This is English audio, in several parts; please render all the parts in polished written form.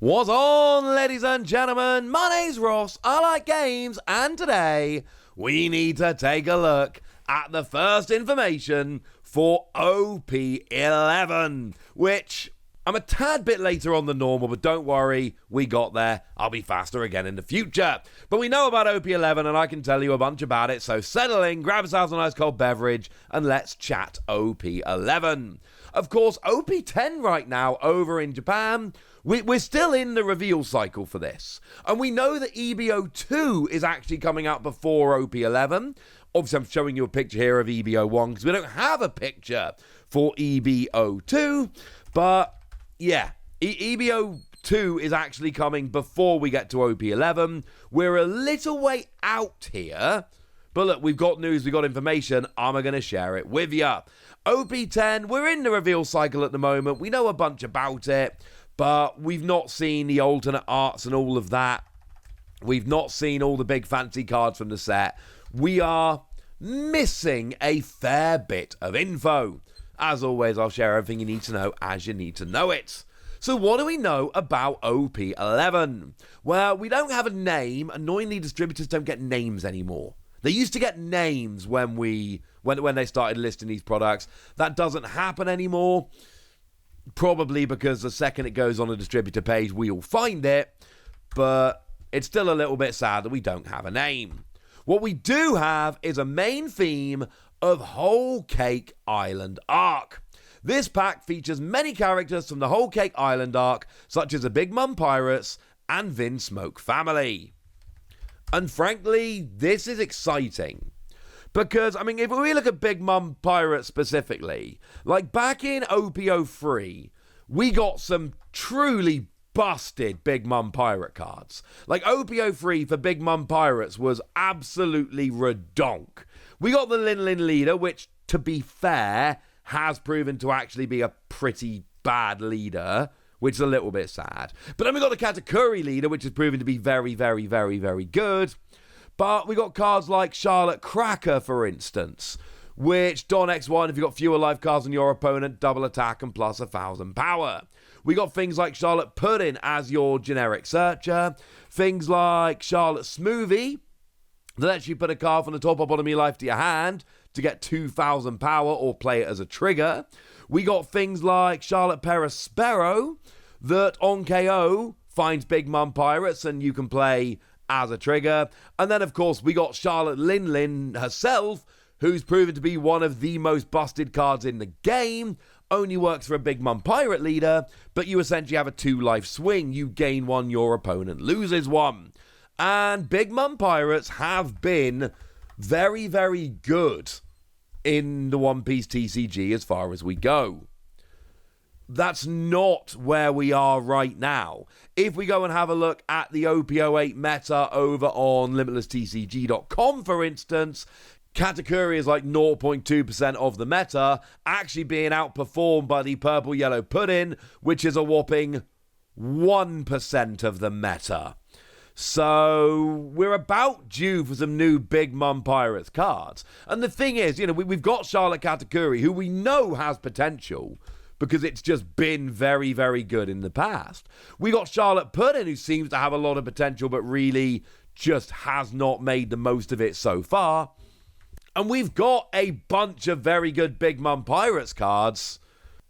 What's on, ladies and gentlemen? My name's Ross, I like games, and today we need to take a look at the first information for OP-11, which I'm a tad bit later on than normal, but don't worry, we got there. I'll be faster again in the future. But we know about OP-11, and I can tell you a bunch about it, so settle in, grab yourselves a nice cold beverage, and let's chat OP-11. Of course, OP-10 right now over in Japan, we're still in the reveal cycle for this. And we know that EBO2 is actually coming out before OP-11. Obviously, I'm showing you a picture here of EBO1 because we don't have a picture for EBO2. But yeah, EBO2 is actually coming before we get to OP-11. We're a little way out here. But look, we've got news, we've got information. I'm going to share it with you. OP-10, we're in the reveal cycle at the moment. We know a bunch about it, but we've not seen the alternate arts and all of that. We've not seen all the big fancy cards from the set. We are missing a fair bit of info. As always, I'll share everything you need to know as you need to know it. So what do we know about OP-11? Well, we don't have a name. Annoyingly, distributors don't get names anymore. They used to get names when they started listing these products. That doesn't happen anymore. Probably because the second it goes on a distributor page, we'll find it. But it's still a little bit sad that we don't have a name. What we do have is a main theme of Whole Cake Island arc. This pack features many characters from the Whole Cake Island arc, such as the Big Mum Pirates and Vinsmoke Family. And frankly, this is exciting. Because, I mean, if we look at Big Mum Pirates specifically, like back in OP-03, we got some truly busted Big Mum Pirate cards. Like OP-03 for Big Mum Pirates was absolutely redonk. We got the Lin Lin leader, which, to be fair, has proven to actually be a pretty bad leader, which is a little bit sad. But then we got the Katakuri leader, which has proven to be very, very, very, very good. But we got cards like Charlotte Cracker, for instance, which Don X1, if you've got fewer life cards than your opponent, double attack and plus 1,000 power. We got things like Charlotte Puddin as your generic searcher. Things like Charlotte Smoothie, that lets you put a card from the top or bottom of your life to your hand to get 2,000 power or play it as a trigger. We got things like Charlotte Perispero, that on KO finds Big Mum Pirates and you can play as a trigger. And then, of course, we got Charlotte Lin Lin herself, who's proven to be one of the most busted cards in the game. Only works for a Big Mum Pirate leader, but you essentially have a 2-life swing. You gain one, your opponent loses one. And Big Mum Pirates have been very, very good in the One Piece TCG as far as we go. That's not where we are right now. If we go and have a look at the OP-08 meta over on LimitlessTCG.com, for instance, Katakuri is like 0.2% of the meta, actually being outperformed by the Purple Yellow Puddin, which is a whopping 1% of the meta. So we're about due for some new Big Mum Pirates cards. And the thing is, we've got Charlotte Katakuri, who we know has potential, because it's just been very, very good in the past. We got Charlotte Puddin, who seems to have a lot of potential, but really just has not made the most of it so far. And we've got a bunch of very good Big Mum Pirates cards.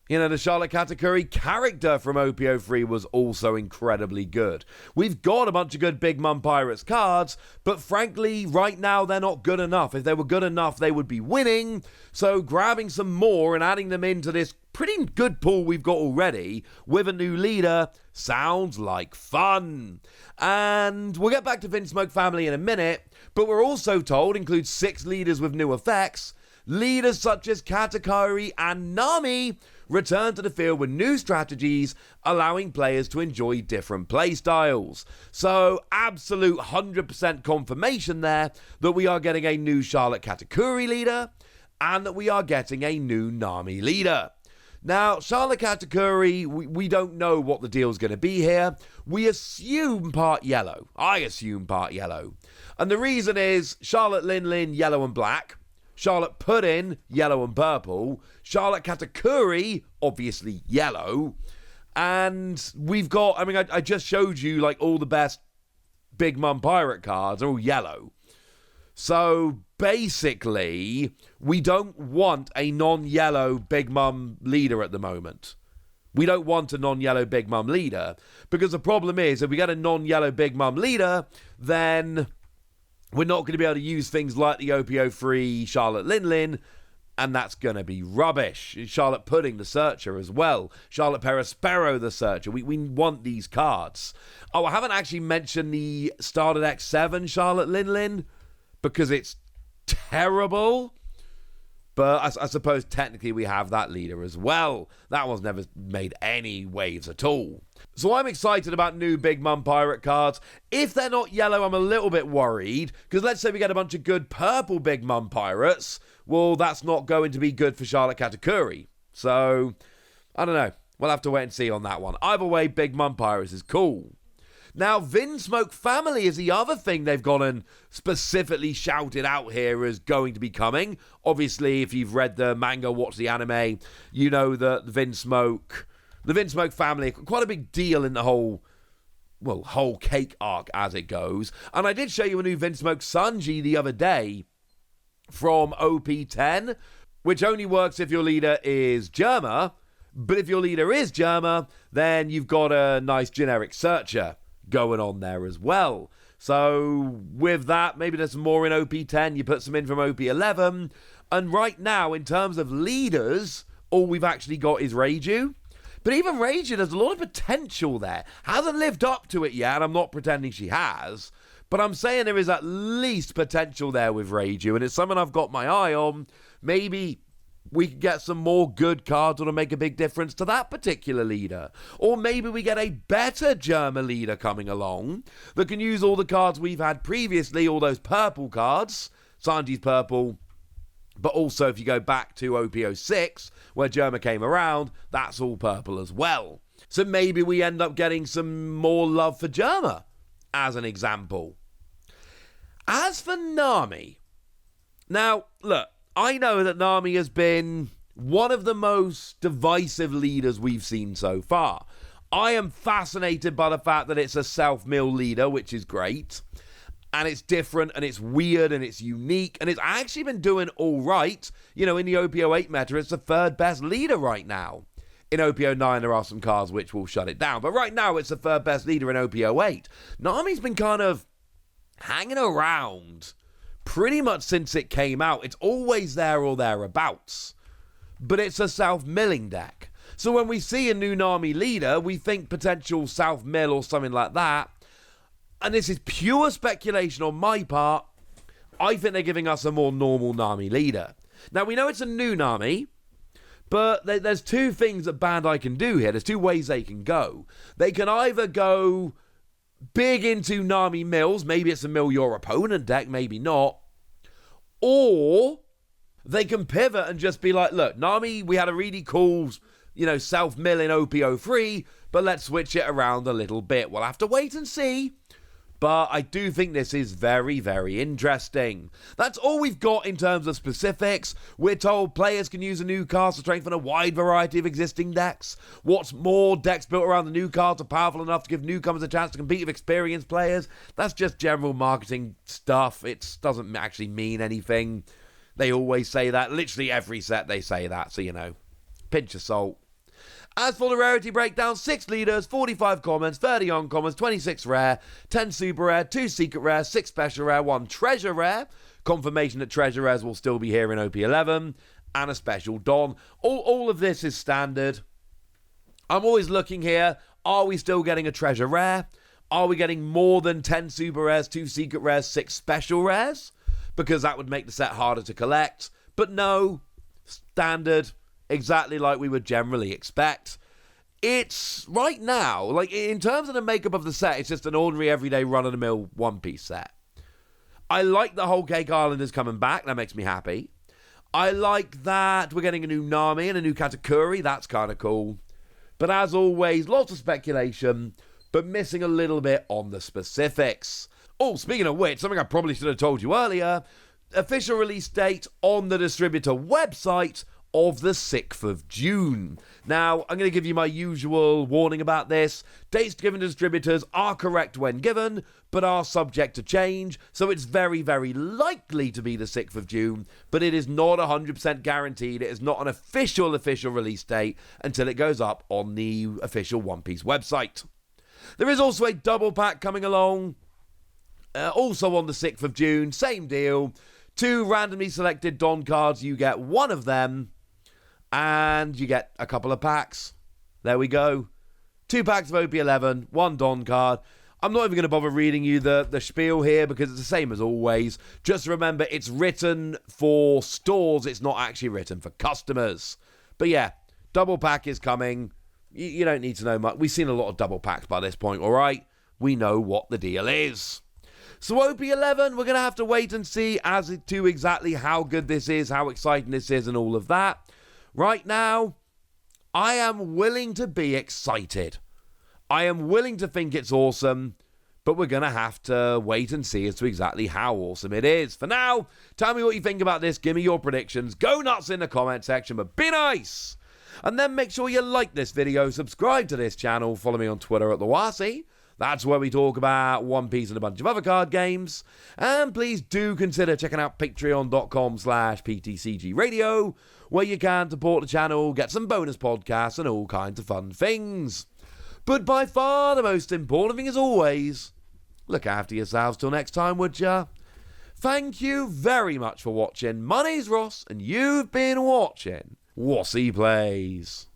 The Charlotte Katakuri character from OP-03 was also incredibly good. We've got a bunch of good Big Mum Pirates cards, but frankly, right now, they're not good enough. If they were good enough, they would be winning. So grabbing some more and adding them into this pretty good pool we've got already with a new leader sounds like fun. And we'll get back to Vinsmoke Family in a minute, but we're also told includes 6 leaders with new effects. Leaders such as Katakuri and Nami return to the field with new strategies, allowing players to enjoy different playstyles. So, absolute 100% confirmation there that we are getting a new Charlotte Katakuri leader and that we are getting a new Nami leader. Now, Charlotte Katakuri, we don't know what the deal's going to be here. We assume part yellow. I assume part yellow. And the reason is Charlotte Lin Lin, yellow and black. Charlotte Puddin, yellow and purple. Charlotte Katakuri, obviously yellow. And we've got, I mean, I just showed you like all the best Big Mum Pirate cards are all yellow. So basically, we don't want a non-yellow Big Mum leader at the moment. We don't want a non-yellow Big Mum leader, because the problem is, if we get a non-yellow Big Mum leader, then we're not going to be able to use things like the OP-03 Charlotte Lin, and that's going to be rubbish. Charlotte Pudding, the Searcher, as well. Charlotte Perospero, the Searcher. We want these cards. Oh, I haven't actually mentioned the Starter Deck 7 Charlotte Lin, because it's terrible. But I suppose technically we have that leader as well. That one's never made any waves at all. So I'm excited about new Big Mum Pirate cards. If they're not yellow, I'm a little bit worried. Because let's say we get a bunch of good purple Big Mum Pirates. Well, that's not going to be good for Charlotte Katakuri. So, I don't know. We'll have to wait and see on that one. Either way, Big Mum Pirates is cool. Now, Vinsmoke Family is the other thing they've gone and specifically shouted out here as going to be coming. Obviously, if you've read the manga, watched the anime, you know that the Vinsmoke Family are quite a big deal in the whole cake arc as it goes. And I did show you a new Vinsmoke Sanji the other day from OP-10, which only works if your leader is Germa. But if your leader is Germa, then you've got a nice generic Searcher going on there as well. So with that, maybe there's some more in OP-10. You put some in from OP-11. And right now, in terms of leaders, all we've actually got is Reiju. But even Reiju, there's a lot of potential there. Hasn't lived up to it yet. I'm not pretending she has. But I'm saying there is at least potential there with Reiju. And it's something I've got my eye on. Maybe we could get some more good cards that'll make a big difference to that particular leader. Or maybe we get a better Germa leader coming along that can use all the cards we've had previously, all those purple cards. Sanji's purple. But also, if you go back to OP-06, where Germa came around, that's all purple as well. So maybe we end up getting some more love for Germa, as an example. As for Nami, now, look, I know that Nami has been one of the most divisive leaders we've seen so far. I am fascinated by the fact that it's a self-mill leader, which is great. And it's different, and it's weird, and it's unique, and it's actually been doing all right. You know, in the OP-08 meta, it's the third best leader right now. In OP-09, there are some cards which will shut it down. But right now, it's the third best leader in OP-08. Nami's been kind of hanging around pretty much since it came out. It's always there or thereabouts. But it's a self-milling deck. So when we see a new Nami leader, we think potential self-mill or something like that. And this is pure speculation on my part. I think they're giving us a more normal Nami leader. Now, we know it's a new Nami, but there's two things that Bandai can do here. There's two ways they can go. They can either go big into Nami mills. Maybe it's a mill your opponent deck, maybe not. Or they can pivot and just be like, look, Nami, we had a really cool, self-mill in OP-03, but let's switch it around a little bit. We'll have to wait and see. But I do think this is very, very interesting. That's all we've got in terms of specifics. We're told players can use a new card to strengthen a wide variety of existing decks. What's more, decks built around the new cards are powerful enough to give newcomers a chance to compete with experienced players. That's just general marketing stuff. It doesn't actually mean anything. They always say that. Literally every set they say that, so pinch of salt. As for the rarity breakdown, 6 leaders, 45 commons, 30 uncommons, 26 rare, 10 super rare, 2 secret rare, 6 special rare, 1 treasure rare. Confirmation that treasure rares will still be here in OP-11, and a special Don. All of this is standard. I'm always looking here. Are we still getting a treasure rare? Are we getting more than 10 super rares, 2 secret rares, 6 special rares? Because that would make the set harder to collect. But no, standard. Exactly like we would generally expect. It's, right now, in terms of the makeup of the set, it's just an ordinary, everyday, run-of-the-mill one-piece set. I like the Whole Cake Islanders coming back. That makes me happy. I like that we're getting a new Nami and a new Katakuri. That's kind of cool. But as always, lots of speculation, but missing a little bit on the specifics. Oh, speaking of which, something I probably should have told you earlier, official release date on the distributor website of the 6th of June. Now, I'm going to give you my usual warning about this. Dates given to distributors are correct when given, but are subject to change, so it's very, very likely to be the 6th of June, but it is not 100% guaranteed. It is not an official release date until it goes up on the official One Piece website. There is also a double pack coming along, also on the 6th of June, same deal. 2 randomly selected Don cards, you get one of them, and you get a couple of packs. There we go. 2 packs of OP-11, 1 Don card. I'm not even going to bother reading you the spiel here because it's the same as always. Just remember, it's written for stores. It's not actually written for customers. But yeah, double pack is coming. You don't need to know much. We've seen a lot of double packs by this point, all right? We know what the deal is. So OP-11, we're going to have to wait and see as to exactly how good this is, how exciting this is, and all of that. Right now, I am willing to be excited. I am willing to think it's awesome, but we're going to have to wait and see as to exactly how awesome it is. For now, tell me what you think about this. Give me your predictions. Go nuts in the comment section, but be nice. And then make sure you like this video, subscribe to this channel, follow me on Twitter at @TheWasi. That's where we talk about One Piece and a bunch of other card games. And please do consider checking out patreon.com/PTCGradio, where you can support the channel, get some bonus podcasts, and all kinds of fun things. But by far the most important thing, as always, look after yourselves till next time, would ya? Thank you very much for watching. My name's Ross, and you've been watching Wasi Plays.